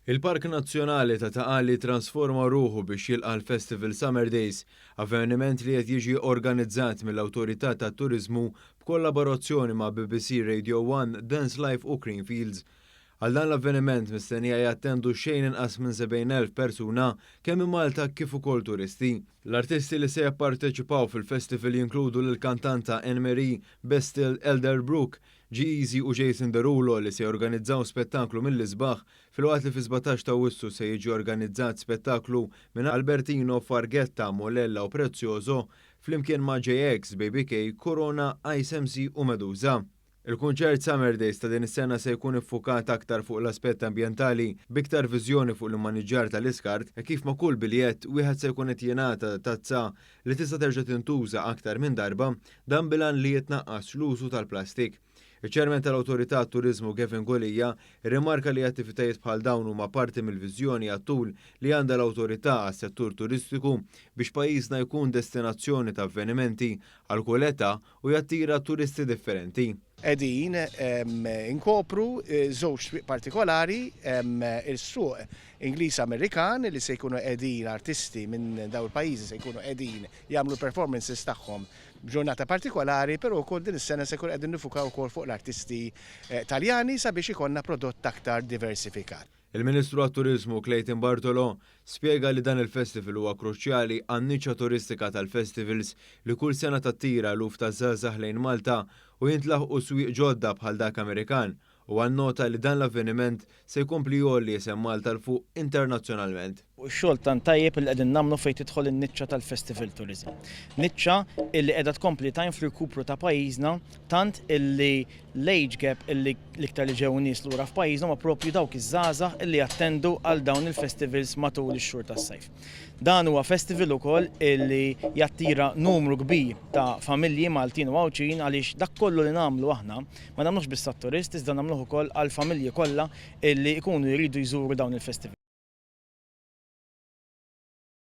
Il-Park Nazzjonali ta' Taqali trasforma ruħu biex jilqa' l-Festival Summer Days, avveniment li qed jiġi organizzat mill-Awtorità tat-Turiżmu b'kollaborazzjoni ma' BBC Radio 1, Dance Life u Creamfields. Għal dan l-avveniment mistennija jattendu xejn inqas minn 70,000 persuna kemm Malta kif ukoll turisti. L-artisti li se jipparteċipaw fil-festival jinkludu l-kantanta Anne-Marie Bestil Elderbrook, G-Eazy u Jason Derulo li se jorganizzaw spettaklu mill-isbaħ fil-waqt li fi 17 ta' Wissu se jiġi organizzat spettaklu minn Albertino, Fargetta, Molella u Prezioso flimkien ma' JX, Baby K, Corona, Ice MC u Medusa. Il-kunċert Summer Days ta' din is-sena se jkun iffukat aktar fuq l-aspett ambjentali b'iktar viżjoni fuq l-immaniġġar tal-iskart e kif ma' kull biljett wieħed se jkun qed jingħata tazza li tista' terġa' tintuża aktar minn darba dan bilan li jitnaqqas l-użu tal-plastik. Iċ-ċermen tal-Awtorità tat-Turiżmu Kevin Golija rrimarka li attivitajiet bħal dawn huma parti mill-viżjoni għat-tul li għandha l-Awtorità għas-settur turistiku biex pajjiżna jkun destinazzjoni ta' avvenimenti għal kull età u jattira turisti differenti. Qegħdin inkopru żewġ swieq partikolari, il-suq Ingliż Amerikan li se jkunu qegħdin artisti minn dawn il-pajjiżi se jkunu qegħdin jagħmlu performances tagħhom b'ġurnata partikolari, però wkoll din is-sena se jkunu qegħdin nifukaw ukoll fuq l-artisti Taljani sabiex ikollna prodott aktar diversifikat. Il-Ministru għat-Turiżmu Clayton Bartolo spjega li dan il-festival huwa kruċjali għan-niċċa turistika tal-festivals li kull sena tattira eluf ta' żgħażagħ lejn Malta u jintlaħqu swieq ġodda bħal dak Amerikan u għannota li dan l-avveniment se jkompli jolli jisem Malta l-fuq internazzjonalment. X-xogħol tant tajjeb li qegħdin nagħmlu fejn tidħol in-niċċa tal-Festival Tourism. Niċċa illi qiegħda tkompli tajn fl-irkupru ta' pajjiżna tant illi l-age gap illi l-iktar li ġew nies lura f'pajjiżna ma' proprju dawk iż-żgħażagħ illi jattendu għal dawn il-festivals matul ix-xhur tas-sajf. Dan huwa festival ukoll illi jattira numru kbir ta' familji Maltin u Għawċin għaliex dak kollu li nagħmlu aħna ma nagħmlux biss tat-turisti iżda nagħmluh ukoll għall familji kollha illi jkunu jridu jżuru dawn il-festival.